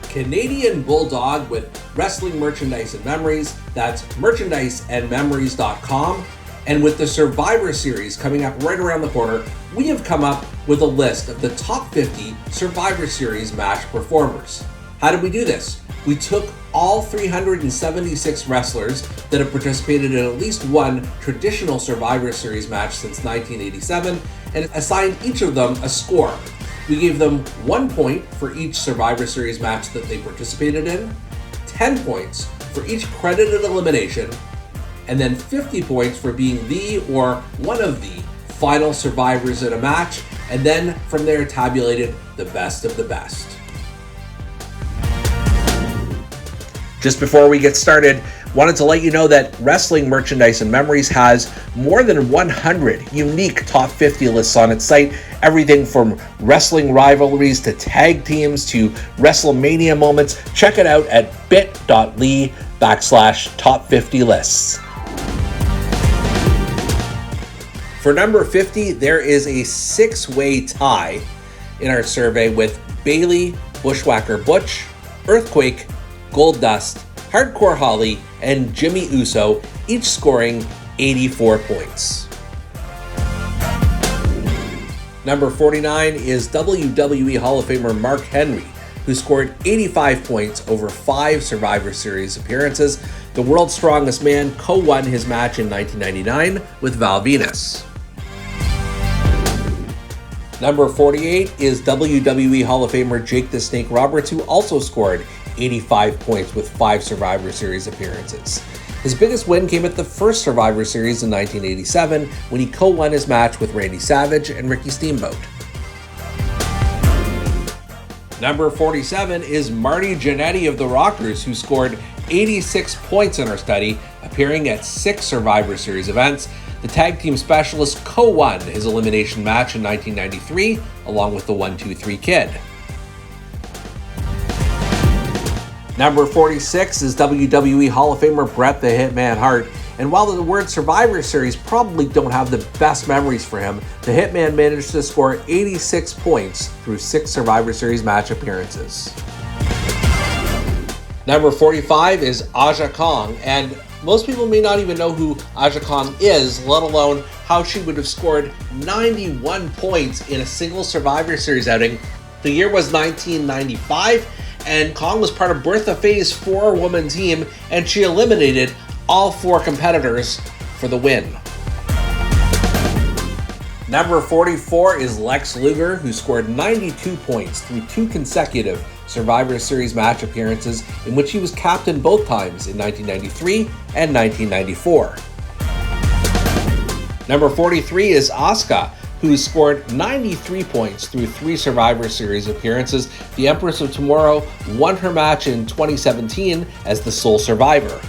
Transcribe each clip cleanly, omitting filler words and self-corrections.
Canadian Bulldog with Wrestling Merchandise and Memories. That's merchandiseandmemories.com. And with the Survivor Series coming up right around the corner, we have come up with a list of the top 50 Survivor Series match performers. How did we do this? We took all 376 wrestlers that have participated in at least one traditional Survivor Series match since 1987 and assigned each of them a score. We gave them 1 point for each Survivor Series match that they participated in, 10 points for each credited elimination, and then 50 points for being the or one of the final survivors in a match, and then from there tabulated the best of the best. Just before we get started, wanted to let you know that Wrestling Merchandise and Memories has more than 100 unique top 50 lists on its site. Everything from wrestling rivalries to tag teams to WrestleMania moments. Check it out at bit.ly/top 50 lists. For number 50, there is a 6-way tie in our survey with Bailey, Bushwhacker Butch, Earthquake, Goldust, Hardcore Holly, and Jimmy Uso, each scoring 84 points. Number 49 is WWE Hall of Famer Mark Henry, who scored 85 points over 5 Survivor Series appearances. The World's Strongest Man co-won his match in 1999 with Val Venis. Number 48 is WWE Hall of Famer Jake the Snake Roberts, who also scored 85 points with 5 Survivor Series appearances. His biggest win came at the first Survivor Series in 1987 when he co-won his match with Randy Savage and Ricky Steamboat. Number 47 is Marty Jannetty of the Rockers, who scored 86 points in our study, appearing at 6 Survivor Series events. The tag team specialist co-won his elimination match in 1993, along with the 1-2-3 Kid. Number 46 is WWE Hall of Famer Bret the Hitman Hart. And while the word Survivor Series probably don't have the best memories for him, the Hitman managed to score 86 points through 6 Survivor Series match appearances. Number 45 is Aja Kong, and most people may not even know who Aja Kong is, let alone how she would have scored 91 points in a single Survivor Series outing. The year was 1995, and Kong was part of Bertha Faye's 4-woman team, and she eliminated all 4 competitors for the win. Number 44 is Lex Luger, who scored 92 points through 2 consecutive Survivor Series match appearances, in which he was captain both times in 1993 and 1994. Number 43 is Asuka, who scored 93 points through 3 Survivor Series appearances. The Empress of Tomorrow won her match in 2017 as the sole survivor.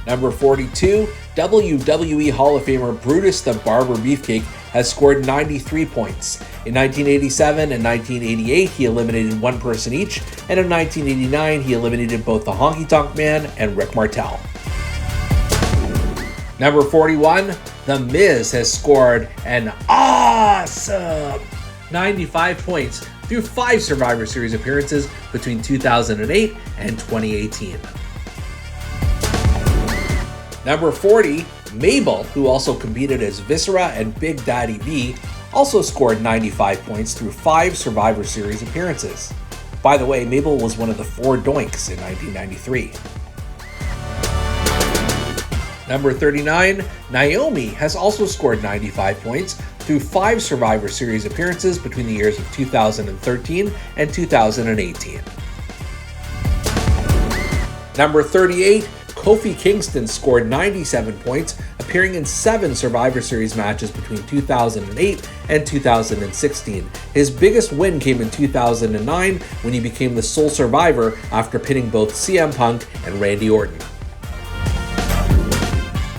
Number 42, WWE Hall of Famer Brutus the Barber Beefcake has scored 93 points. In 1987 and 1988, he eliminated 1 person each, and in 1989, he eliminated both the Honky Tonk Man and Rick Martel. Number 41, The Miz has scored an awesome 95 points through 5 Survivor Series appearances between 2008 and 2018. Number 40, Mabel, who also competed as Viscera and Big Daddy V, also scored 95 points through 5 Survivor Series appearances. By the way, Mabel was one of the 4 Doinks in 1993. Number 39, Naomi has also scored 95 points through 5 Survivor Series appearances between the years of 2013 and 2018. Number 38, Kofi Kingston scored 97 points, appearing in 7 Survivor Series matches between 2008 and 2016. His biggest win came in 2009 when he became the sole survivor after pinning both CM Punk and Randy Orton.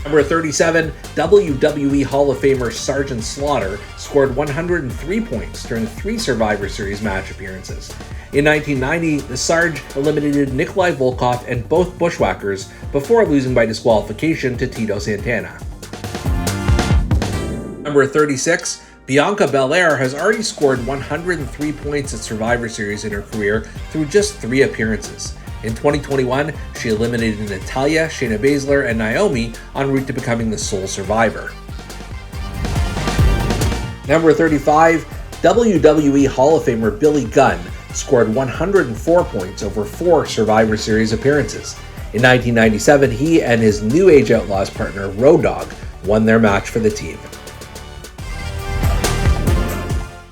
Number 37, WWE Hall of Famer Sergeant Slaughter scored 103 points during 3 Survivor Series match appearances. In 1990, the Sarge eliminated Nikolai Volkov and both Bushwhackers before losing by disqualification to Tito Santana. Number 36, Bianca Belair has already scored 103 points at Survivor Series in her career through just 3 appearances. In 2021, she eliminated Natalya, Shayna Baszler, and Naomi en route to becoming the sole survivor. Number 35, WWE Hall of Famer Billy Gunn scored 104 points over 4 Survivor Series appearances. In 1997, he and his New Age Outlaws partner Road Dogg won their match for the team.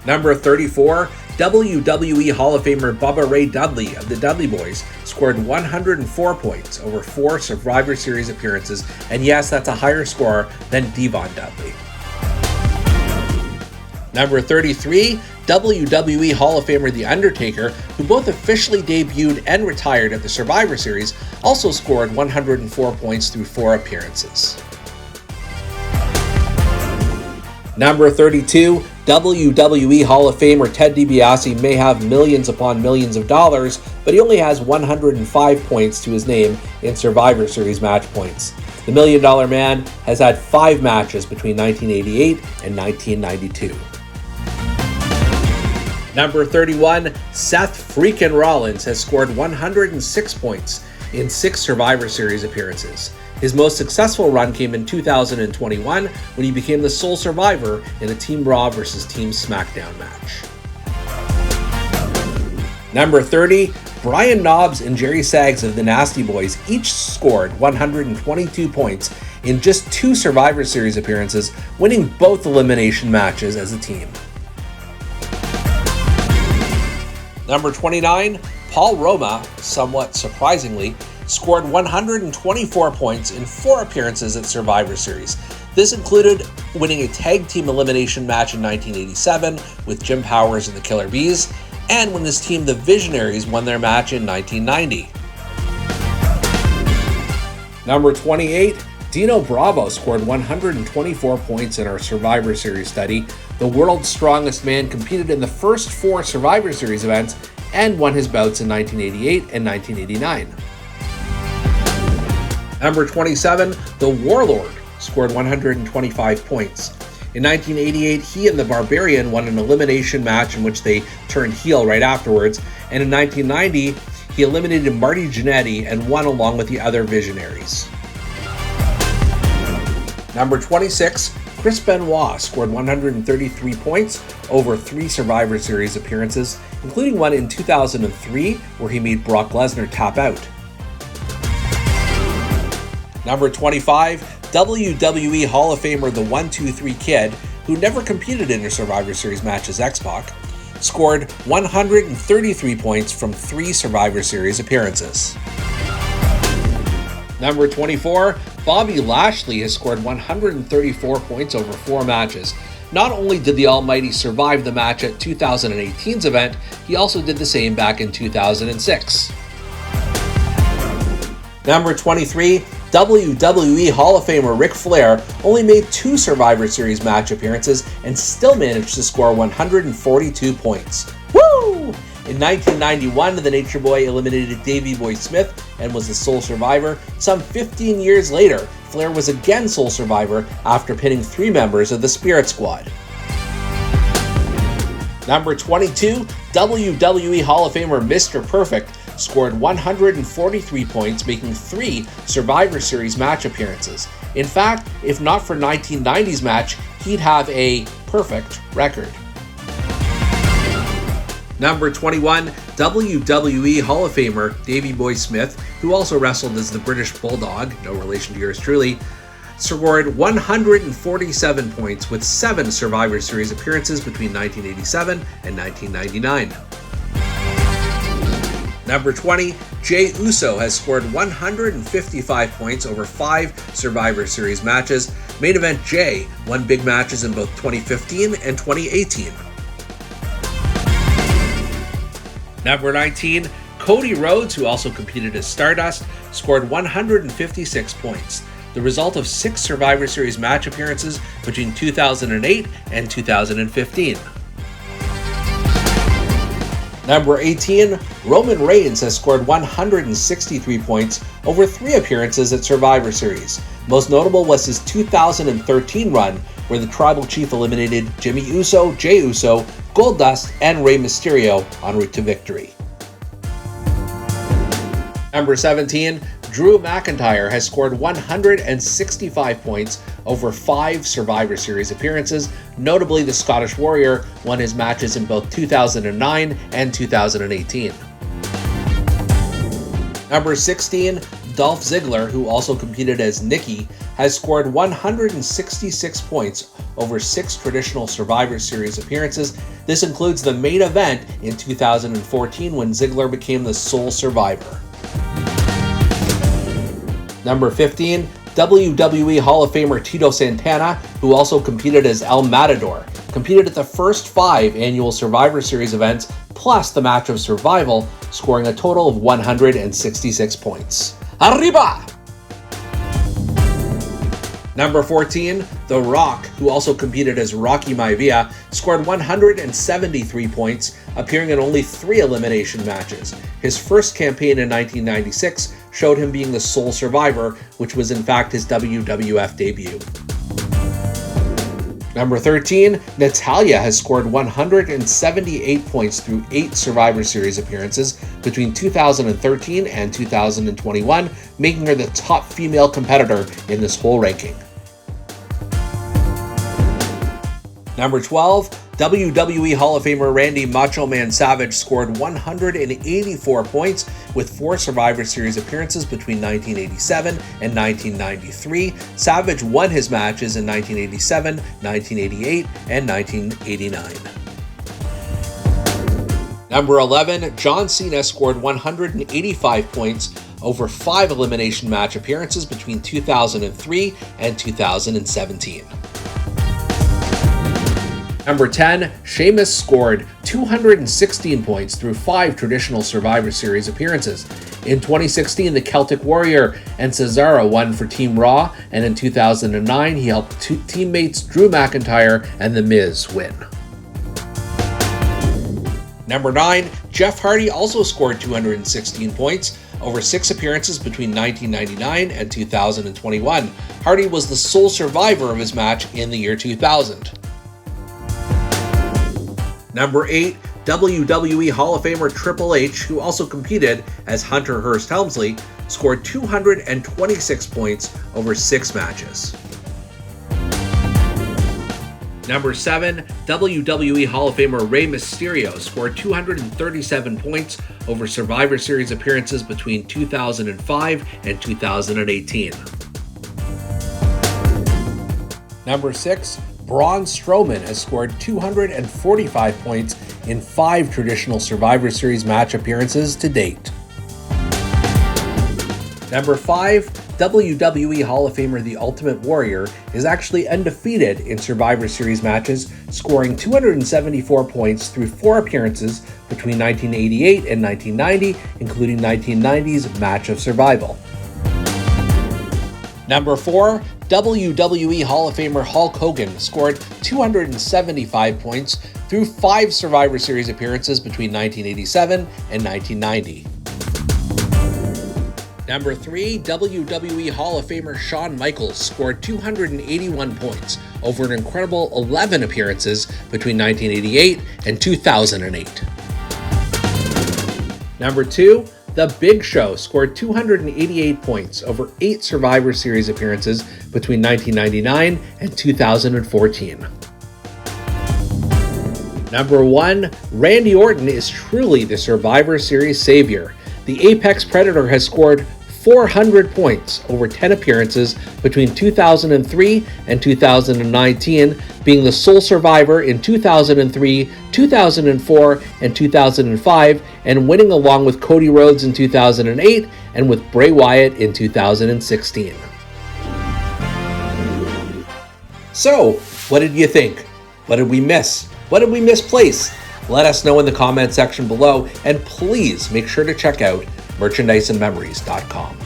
Number 34, WWE Hall of Famer Bubba Ray Dudley of the Dudley Boys scored 104 points over 4 Survivor Series appearances, and yes, that's a higher score than Devon Dudley. Number 33, WWE Hall of Famer The Undertaker, who both officially debuted and retired at the Survivor Series, also scored 104 points through 4 appearances. Number 32, WWE Hall of Famer Ted DiBiase may have millions upon millions of dollars, but he only has 105 points to his name in Survivor Series match points. The $1 Million Man has had 5 matches between 1988 and 1992. Number 31, Seth freakin' Rollins has scored 106 points in 6 Survivor Series appearances. His most successful run came in 2021 when he became the sole survivor in a Team Raw vs. Team SmackDown match. Number 30, Brian Knobbs and Jerry Saggs of the Nasty Boys each scored 122 points in just 2 Survivor Series appearances, winning both elimination matches as a team. Number 29, Paul Roma, somewhat surprisingly, scored 124 points in 4 appearances at Survivor Series. This included winning a tag team elimination match in 1987 with Jim Powers and the Killer Bees, and when his team, the Visionaries, won their match in 1990. Number 28, Dino Bravo scored 124 points in our Survivor Series study. The world's strongest man competed in the first 4 Survivor Series events and won his bouts in 1988 and 1989. Number 27, The Warlord scored 125 points. In 1988, he and the Barbarian won an elimination match in which they turned heel right afterwards, and in 1990, he eliminated Marty Jannetty and won along with the other Visionaries. Number 26, Chris Benoit scored 133 points over 3 Survivor Series appearances, including one in 2003 where he made Brock Lesnar tap out. Number 25, WWE Hall of Famer the 1-2-3 Kid, who never competed in a Survivor Series match as X-Pac, scored 133 points from 3 Survivor Series appearances. Number 24, Bobby Lashley has scored 134 points over 4 matches. Not only did the Almighty survive the match at 2018's event, he also did the same back in 2006. Number 23, WWE Hall of Famer Ric Flair only made 2 Survivor Series match appearances and still managed to score 142 points. Woo! In 1991, the Nature Boy eliminated Davey Boy Smith and was the sole survivor. Some 15 years later, Flair was again sole survivor after pinning 3 members of the Spirit Squad. Number 22, WWE Hall of Famer Mr. Perfect scored 143 points, making 3 Survivor Series match appearances. In fact, if not for 1990's match, he'd have a perfect record. Number 21, WWE Hall of Famer Davey Boy Smith, who also wrestled as the British Bulldog, no relation to yours truly, scored 147 points with 7 Survivor Series appearances between 1987 and 1999. Number 20, Jey Uso has scored 155 points over 5 Survivor Series matches. Main Event Jey won big matches in both 2015 and 2018. Number 19, Cody Rhodes, who also competed as Stardust, scored 156 points, the result of 6 Survivor Series match appearances between 2008 and 2015. Number 18, Roman Reigns has scored 163 points over 3 appearances at Survivor Series. Most notable was his 2013 run, where the Tribal Chief eliminated Jimmy Uso, Jey Uso, Goldust, and Rey Mysterio en route to victory. Number 17, Drew McIntyre has scored 165 points over 5 Survivor Series appearances. Notably, the Scottish Warrior won his matches in both 2009 and 2018. Number 16, Dolph Ziggler, who also competed as Nikki, has scored 166 points over 6 traditional Survivor Series appearances. This includes the main event in 2014 when Ziggler became the sole survivor. Number 15, WWE Hall of Famer Tito Santana, who also competed as El Matador, competed at the first 5 annual Survivor Series events, plus the Match of Survival, scoring a total of 166 points. Arriba! Number 14, The Rock, who also competed as Rocky Maivia, scored 173 points, appearing in only 3 elimination matches. His first campaign in 1996 showed him being the sole survivor, which was in fact his WWF debut. Number 13, Natalya has scored 178 points through 8 Survivor Series appearances between 2013 and 2021, making her the top female competitor in this whole ranking. Number 12, WWE Hall of Famer Randy Macho Man Savage scored 184 points with 4 Survivor Series appearances between 1987 and 1993. Savage won his matches in 1987, 1988, and 1989. Number 11, John Cena scored 185 points over 5 elimination match appearances between 2003 and 2017. Number 10, Sheamus scored 216 points through 5 traditional Survivor Series appearances. In 2016, the Celtic Warrior and Cesaro won for Team Raw, and in 2009, he helped teammates Drew McIntyre and The Miz win. Number 9, Jeff Hardy also scored 216 points over 6 appearances between 1999 and 2021. Hardy was the sole survivor of his match in the year 2000. Number 8, WWE Hall of Famer Triple H, who also competed as Hunter Hearst Helmsley, scored 226 points over 6 matches. Number 7, WWE Hall of Famer Rey Mysterio scored 237 points over Survivor Series appearances between 2005 and 2018. Number 6, Braun Strowman has scored 245 points in 5 traditional Survivor Series match appearances to date. Number 5, WWE Hall of Famer The Ultimate Warrior is actually undefeated in Survivor Series matches, scoring 274 points through 4 appearances between 1988 and 1990, including 1990's Match of Survival. Number 4, WWE Hall of Famer Hulk Hogan scored 275 points through 5 Survivor Series appearances between 1987 and 1990. Number 3, WWE Hall of Famer Shawn Michaels scored 281 points over an incredible 11 appearances between 1988 and 2008. Number 2, The Big Show scored 288 points over 8 Survivor Series appearances between 1999 and 2014. Number 1, Randy Orton is truly the Survivor Series savior. The Apex Predator has scored 400 points over 10 appearances between 2003 and 2019, being the sole survivor in 2003, 2004, and 2005, and winning along with Cody Rhodes in 2008 and with Bray Wyatt in 2016. So, what did you think? What did we miss? What did we misplace? Let us know in the comment section below, and please make sure to check out merchandiseandmemories.com.